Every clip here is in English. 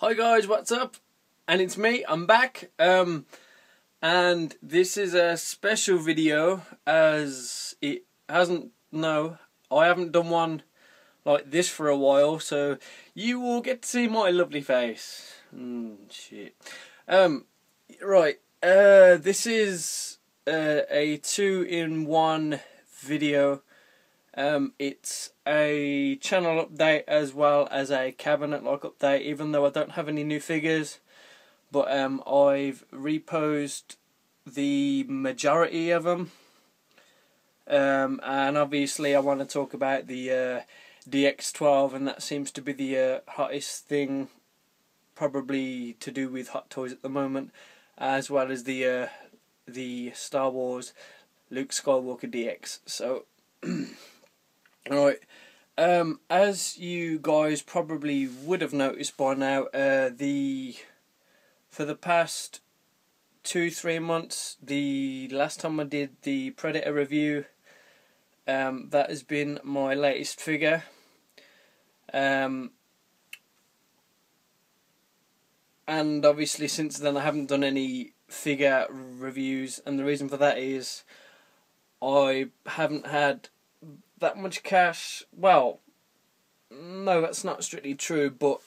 Hi guys, what's up? And it's me, I'm back. And this is a special video as I haven't done one like this for a while, so you will get to see my lovely face. Shit. Right, this is a 2-in-1 video. It's a channel update as well as a cabinet lock update, even though I don't have any new figures, but I've reposed the majority of them, and obviously I want to talk about the DX12, and that seems to be the hottest thing probably to do with Hot Toys at the moment, as well as the Star Wars Luke Skywalker DX. So alright, as you guys probably would have noticed by now, for the past 2-3 months, the last time I did the Predator review, that has been my latest figure. And obviously since then I haven't done any figure reviews, and the reason for that is I haven't had that much cash. Well, no, that's not strictly true, but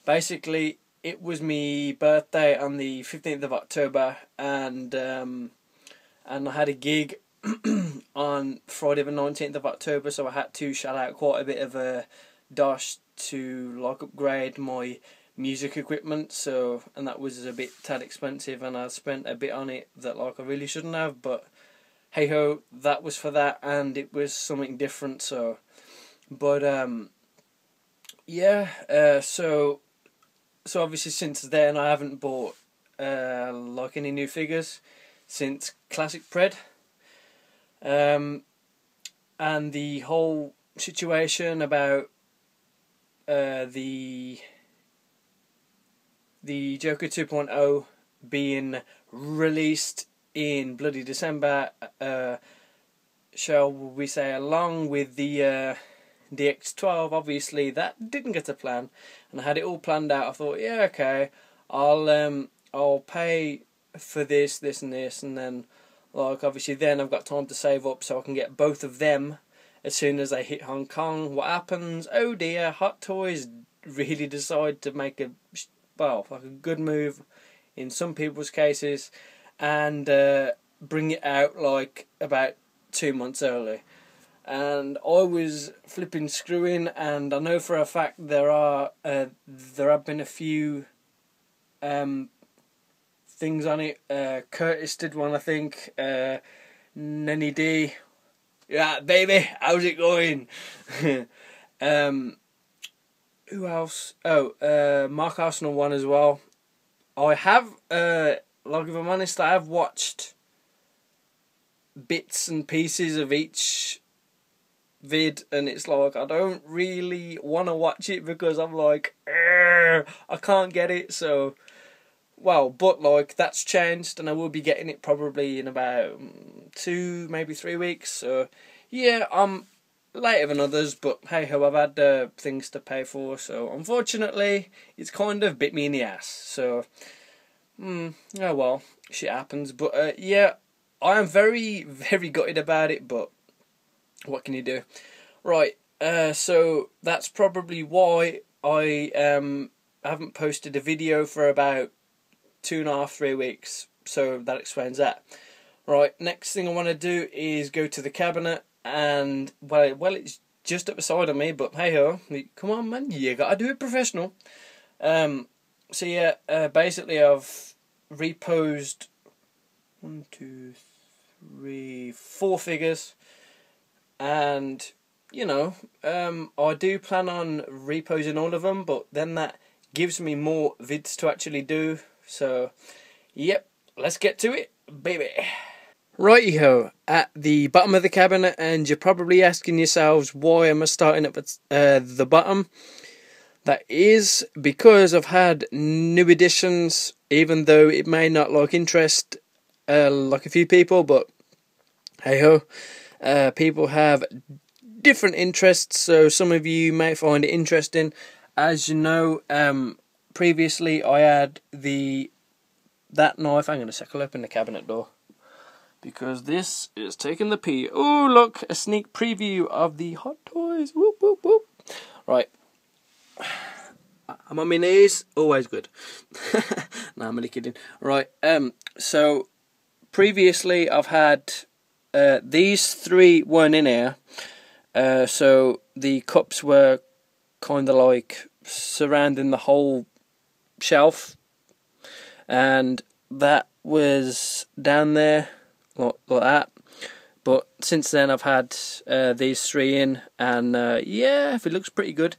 basically it was my birthday on the 15th of October, and I had a gig on Friday the 19th of October, so I had to shell out quite a bit of a dosh to like upgrade my music equipment, so, and that was a bit tad expensive, and I spent a bit on it that like I really shouldn't have, but hey ho, that was for that, and it was something different. So, but yeah, so obviously since then I haven't bought like any new figures since Classic Pred, and the whole situation about the Joker 2.0 being released in bloody December, shall we say, along with the DX12, obviously that didn't get to plan, and I had it all planned out. I thought, yeah, okay, I'll pay for this, and this, and then like obviously then I've got time to save up so I can get both of them as soon as they hit Hong Kong. What happens? Oh dear, Hot Toys really decide to make a good move in some people's cases, and bring it out like about 2 months early. And I was flipping screwing, and I know for a fact there have been a few things on it. Curtis did one, I think. Nenny D, yeah baby, how's it going? Who else? Oh, Mark Arsenal one as well. I have, like if I'm honest, I have watched bits and pieces of each vid, and it's like I don't really want to watch it because I'm like, I can't get it. So, well, but like that's changed, and I will be getting it probably in about 2, maybe 3 weeks. So yeah, I'm later than others, but hey ho, I've had things to pay for, so unfortunately it's kind of bit me in the ass. So oh well, shit happens. But yeah, I am very, very gutted about it, but what can you do? Right, so that's probably why I haven't posted a video for about 2.5-3 weeks, so that explains that. Right, next thing I want to do is go to the cabinet, and well it's just up the side of me, but hey ho, come on man, you gotta do it professional. So yeah, basically I've reposed 1, 2, 3, 4 figures, and you know, I do plan on reposing all of them, but then that gives me more vids to actually do. So yep, let's get to it, baby. Righty-ho, at the bottom of the cabinet, and you're probably asking yourselves, why am I starting up at the bottom? That is because I've had new additions, even though it may not like interest like a few people, but hey-ho, people have different interests, so some of you may find it interesting. As you know, previously I had that knife. Hang on a sec, I'll open the cabinet door, because this is taking the pee. Oh, look, a sneak preview of the Hot Toys. Whoop, whoop, whoop. Right. I'm on my knees. Always good. No, I'm only kidding. Right. So, previously I've had these three weren't in here. So, the cups were kind of like surrounding the whole shelf. And that was down there. Like that, but since then I've had these three in, and yeah, it looks pretty good.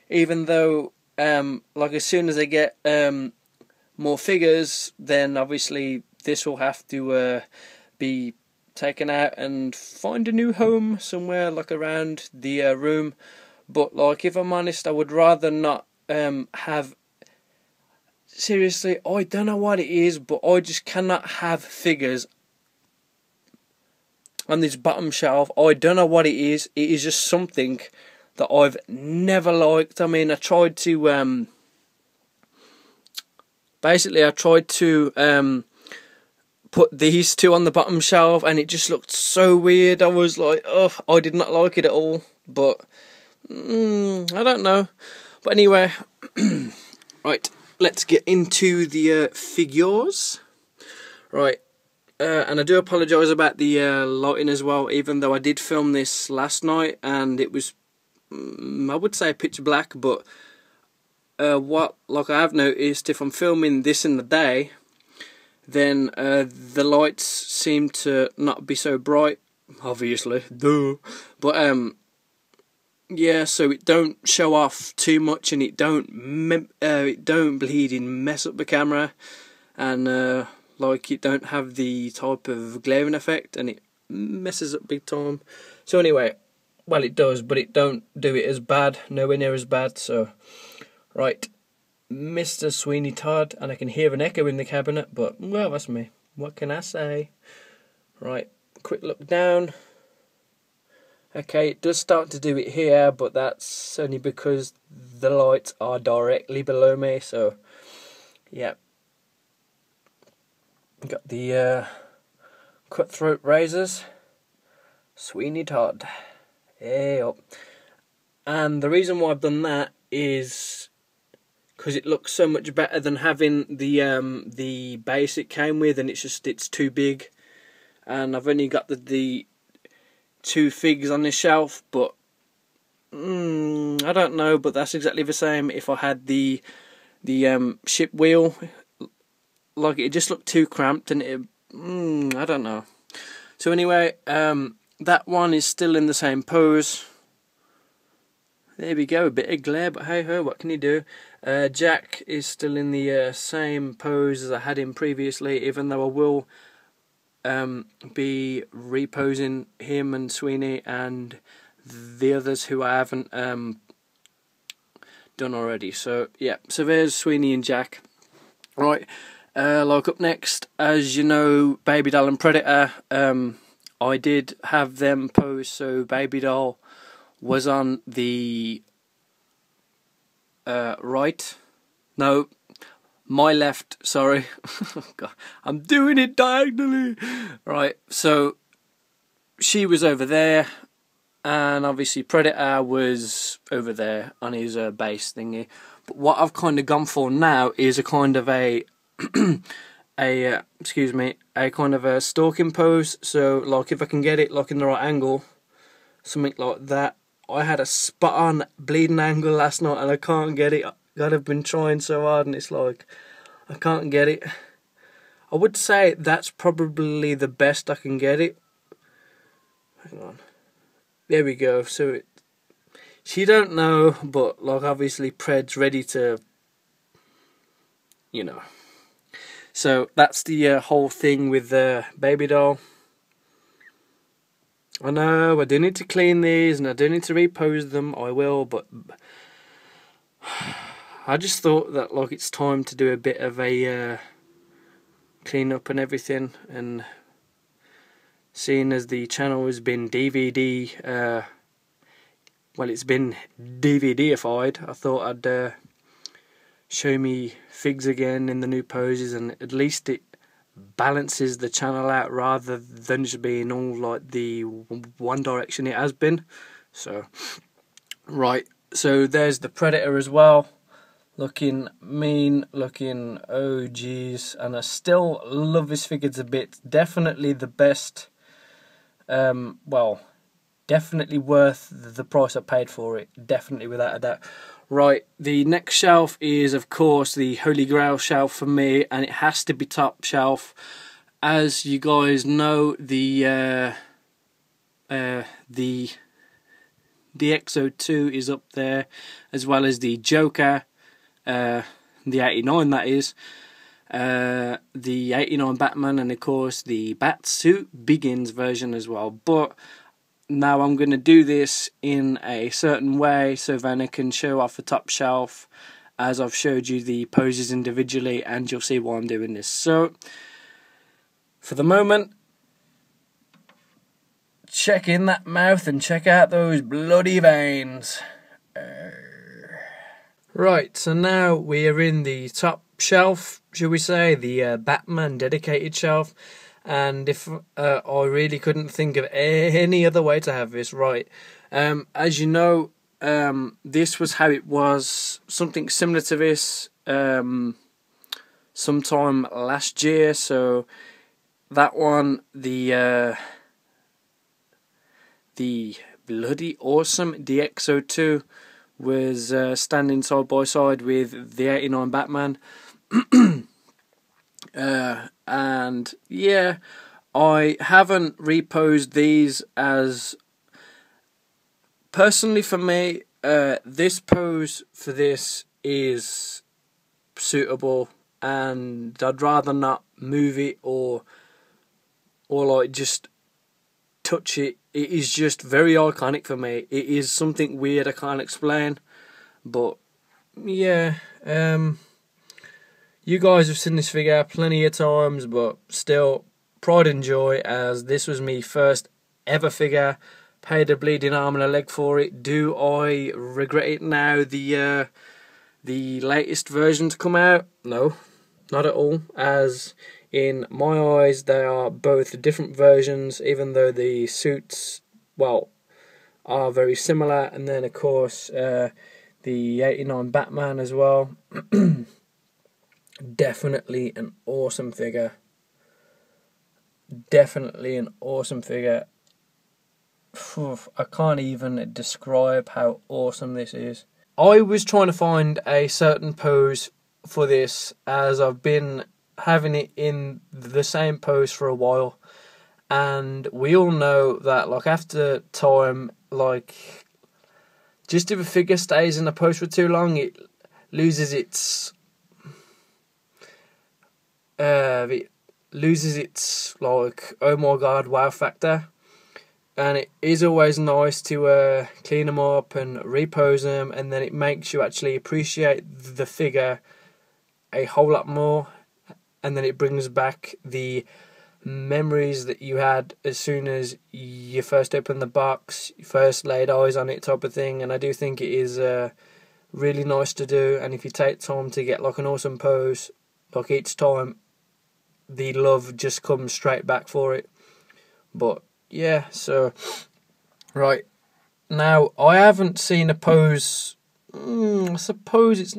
Even though, like, as soon as I get more figures, then obviously this will have to be taken out and find a new home somewhere, like around the room. But like, if I'm honest, I would rather not have. Seriously, I don't know what it is, but I just cannot have figures on this bottom shelf. I don't know what it is. It is just something that I've never liked. I mean, I tried to basically put these two on the bottom shelf, and it just looked so weird. I was like, oh, I did not like it at all. But I don't know. But anyway, right, let's get into the figures. Right. And I do apologise about the lighting as well, even though I did film this last night and it was, I would say, pitch black, but like I have noticed, if I'm filming this in the day, then the lights seem to not be so bright, obviously, duh, but yeah, so it don't show off too much, and it don't bleed and mess up the camera, and like, it don't have the type of glaring effect, and it messes up big time. So anyway, well, it does, but it don't do it as bad, nowhere near as bad. So right, Mr. Sweeney Todd, and I can hear an echo in the cabinet, but well, that's me. What can I say? Right, quick look down. Okay, it does start to do it here, but that's only because the lights are directly below me. So yeah. Got the cutthroat razors, Sweeney Todd. Hey up. And the reason why I've done that is because it looks so much better than having the base it came with, and it's too big. And I've only got the two figs on this shelf, but I don't know. But that's exactly the same if I had the ship wheel. Like, it just looked too cramped, and I don't know. So anyway, that one is still in the same pose. There we go, a bit of glare, but hey ho, what can you do? Jack is still in the same pose as I had him previously, even though I will be reposing him and Sweeney and the others who I haven't done already. So yeah, so there's Sweeney and Jack. Right. Like, up next, as you know, Baby Doll and Predator, I did have them posed, so Baby Doll was on the right, no, my left, sorry, God, I'm doing it diagonally, right, so she was over there, and obviously Predator was over there on his base thingy, but what I've kind of gone for now is a kind of a a kind of a stalking pose. So like, if I can get it like in the right angle, something like that. I had a spot on bleeding angle last night and I can't get it. God, I've been trying so hard and it's like, I can't get it. I would say that's probably the best I can get it. Hang on. There we go. So she don't know, but like, obviously Pred's ready to, you know. So that's the whole thing with the Baby Doll. I know I do need to clean these and I do need to repose them. I will, but I just thought that like, it's time to do a bit of a clean up and everything. And seeing as the channel has been DVD, well, it's been DVD-ified, I thought I'd show me figs again in the new poses, and at least it balances the channel out rather than just being all like the one direction it has been. So right, so there's the Predator as well, looking mean, looking oh geez, and I still love this figure a bit. Definitely the best, well, definitely worth the price I paid for it, definitely without a doubt. Right, the next shelf is of course the Holy Grail shelf for me, and it has to be top shelf. As you guys know, the DX02 is up there, as well as the Joker, the 89 that is, the 89 Batman, and of course the Batsuit Begins version as well. But now I'm going to do this in a certain way so then I can show off the top shelf as I've showed you the poses individually, and you'll see why I'm doing this. So for the moment, check in that mouth and check out those bloody veins. Right, so now we are in the top shelf, should we say, the Batman dedicated shelf. And if I really couldn't think of any other way to have this, right, as you know, this was how it was, something similar to this, sometime last year. So that one, the bloody awesome DX02 was standing side by side with the 89 Batman. And yeah, I haven't reposed these, as personally for me, this pose for this is suitable, and I'd rather not move it or like just touch it. It is just very iconic for me. It is something weird I can't explain, but yeah, you guys have seen this figure plenty of times, but still, pride and joy, as this was me first ever figure. Paid a bleeding arm and a leg for it. Do I regret it now, the latest version to come out? No, not at all, as in my eyes they are both different versions, even though the suits, well, are very similar. And then of course the 89 Batman as well. Definitely an awesome figure. Definitely an awesome figure. I can't even describe how awesome this is. I was trying to find a certain pose for this, as I've been having it in the same pose for a while, and we all know that like after time, like just if a figure stays in a pose for too long, it loses its like, oh my god, wow factor. And it is always nice to clean them up and repose them, and then it makes you actually appreciate the figure a whole lot more, and then it brings back the memories that you had as soon as you first opened the box, you first laid eyes on it, type of thing. And I do think it is really nice to do, and if you take time to get like an awesome pose, like each time, the love just comes straight back for it. But yeah, so right now I haven't seen a pose. I suppose it's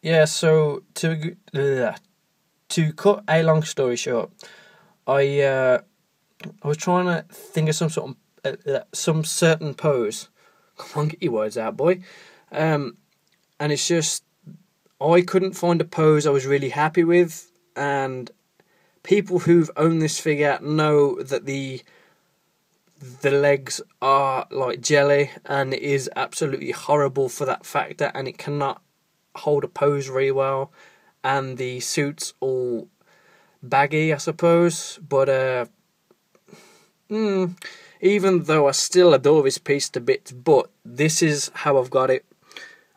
yeah. So to cut a long story short, I was trying to think of some sort of some certain pose. Come on, get your words out, boy. And it's just I couldn't find a pose I was really happy with, and people who've owned this figure know that the legs are like jelly, and it is absolutely horrible for that factor, and it cannot hold a pose very well, and the suit's all baggy, I suppose. But even though I still adore this piece to bits, but this is how I've got it,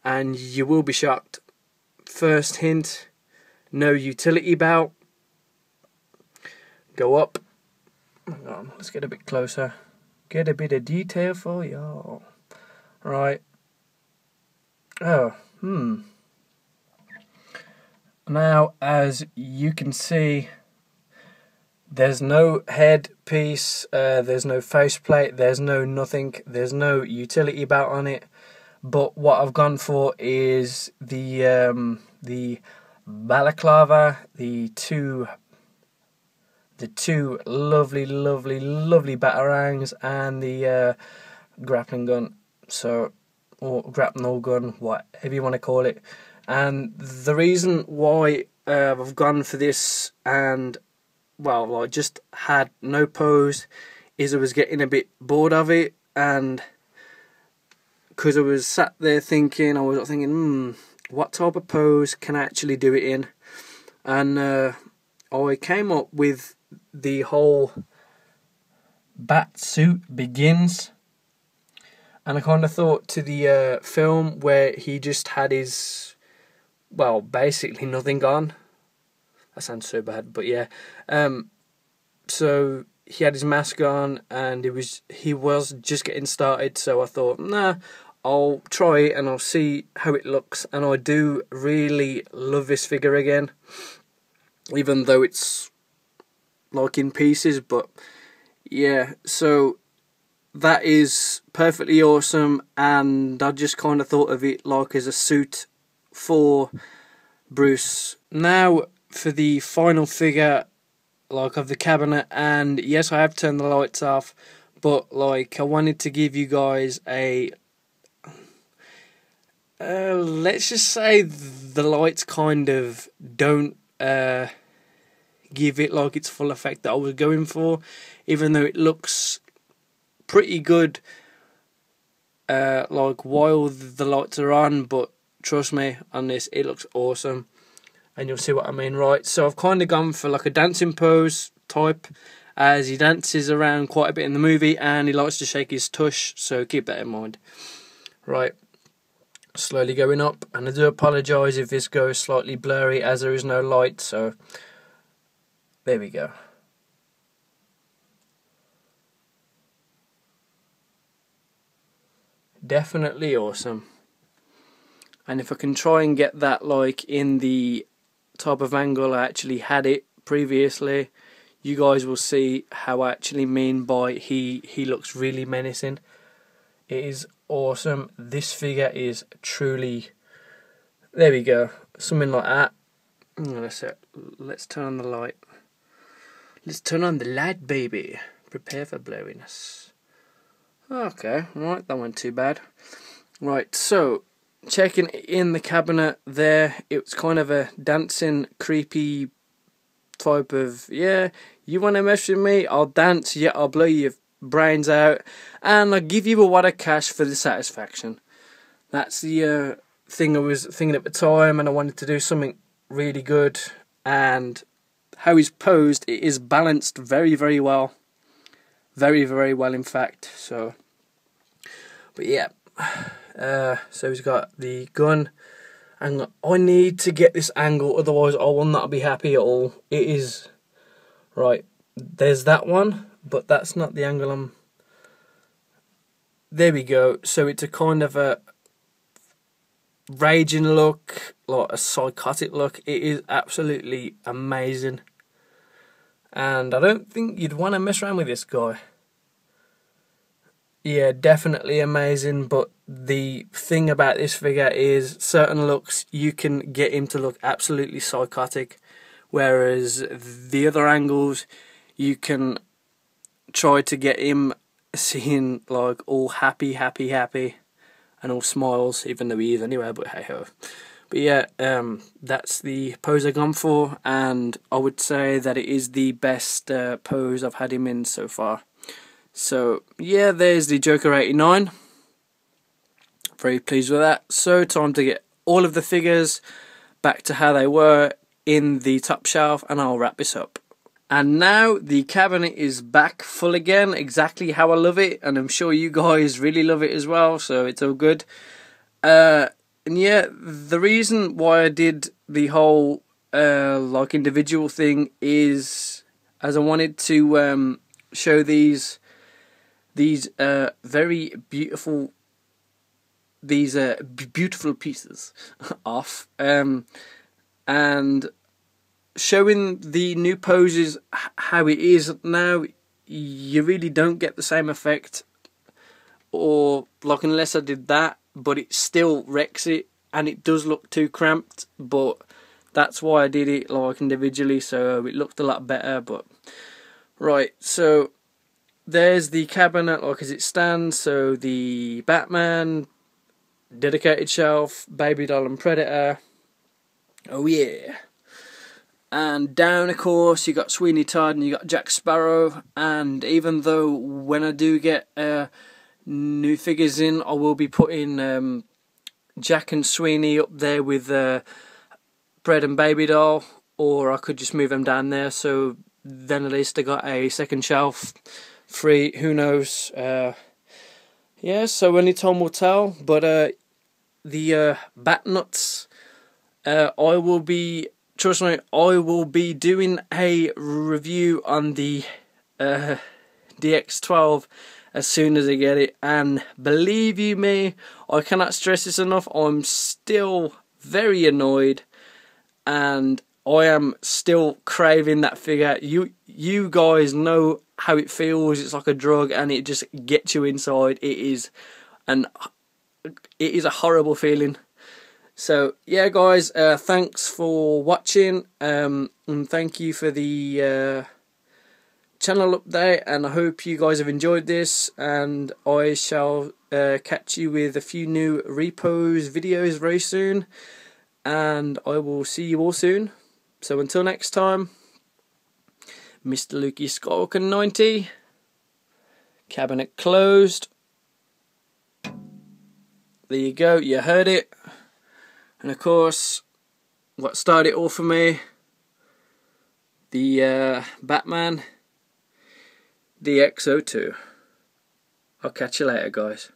and you will be shocked. First hint, no utility belt. Go up. Hang on, let's get a bit closer. Get a bit of detail for y'all. Right. Oh, Now, as you can see, there's no headpiece, there's no faceplate, there's no nothing, there's no utility belt on it. But what I've gone for is the balaclava, the two lovely batarangs, and the grappling gun. So, or grapnel gun, whatever you want to call it. And the reason why I've gone for this, and well, I just had no pose, is I was getting a bit bored of it, and because I was sat there thinking, what type of pose can I actually do it in? And I came up with the whole bat suit begins. And I kind of thought to the film where he just had his, well, basically nothing on. That sounds so bad, but yeah. So he had his mask on, and he was just getting started. So I thought, nah, I'll try it and I'll see how it looks. And I do really love this figure again, even though it's like in pieces. But yeah, so that is perfectly awesome, and I just kind of thought of it like as a suit for Bruce. Now for the final figure, like, of the cabinet, and yes, I have turned the lights off, but like I wanted to give you guys a let's just say the lights kind of don't give it like its full effect that I was going for, even though it looks pretty good like while the lights are on. But trust me, on this it looks awesome, and you'll see what I mean. Right, so I've kind of gone for like a dancing pose type, as he dances around quite a bit in the movie, and he likes to shake his tush, so keep that in mind. Right, slowly going up, and I do apologise if this goes slightly blurry as there is no light, so there we go. Definitely awesome. And if I can try and get that like in the type of angle I actually had it previously, you guys will see how I actually mean by he looks really menacing. It is awesome. This figure is truly, there we go, something like that. Let's turn on the light. Let's turn on the light, baby. Prepare for blurriness. Okay, right, that wasn't too bad. Right, so checking in the cabinet there, it was kind of a dancing, creepy type of, yeah, you want to mess with me, I'll dance, yeah, I'll blow your brains out, and I'll give you a wad of cash for the satisfaction. That's the thing I was thinking at the time, and I wanted to do something really good, and how he's posed, it is balanced very, very well. Very, very well, in fact. So, but yeah, so he's got the gun, and I need to get this angle, otherwise I will not be happy at all. It is, right, there's that one, but that's not the angle I'm, there we go. So it's a kind of a raging look, like a psychotic look. It is absolutely amazing. And I don't think you'd want to mess around with this guy. Yeah, definitely amazing, but the thing about this figure is certain looks you can get him to look absolutely psychotic, whereas the other angles you can try to get him seeing like all happy and all smiles, even though he is anyway, but hey ho. But yeah, that's the pose I've gone for, and I would say that it is the best pose I've had him in so far. So yeah, there's the Joker 89. Very pleased with that. So time to get all of the figures back to how they were in the top shelf, and I'll wrap this up. And now the cabinet is back full again, exactly how I love it, and I'm sure you guys really love it as well, so it's all good. And yeah, the reason why I did the whole like individual thing is as I wanted to show these very beautiful these beautiful pieces off, and showing the new poses how it is now. You really don't get the same effect, or like, unless I did that, but it still wrecks it, and it does look too cramped, but that's why I did it like individually, so it looked a lot better. But right, so there's the cabinet like as it stands. So the Batman, dedicated shelf, Baby Doll and Predator, oh yeah. And down, of course, you got Sweeney Todd and you got Jack Sparrow. And even though when I do get new figures in, I will be putting Jack and Sweeney up there with Bread and Baby Doll, or I could just move them down there. So then at least I got a second shelf free. Who knows? Yeah. So only time will tell. But the Bat Nuts, I will be. Trust me, I will be doing a review on the DX12 as soon as I get it, and believe you me, I cannot stress this enough, I'm still very annoyed, and I am still craving that figure. You guys know how it feels. It's like a drug, and it just gets you inside. It is a horrible feeling. So yeah, guys, thanks for watching, and thank you for the channel update, and I hope you guys have enjoyed this, and I shall catch you with a few new repos videos very soon, and I will see you all soon. So until next time, MrLukeySkywalker90, cabinet closed. There you go, you heard it. And of course, what started it all for me, the Batman DX02. I'll catch you later, guys.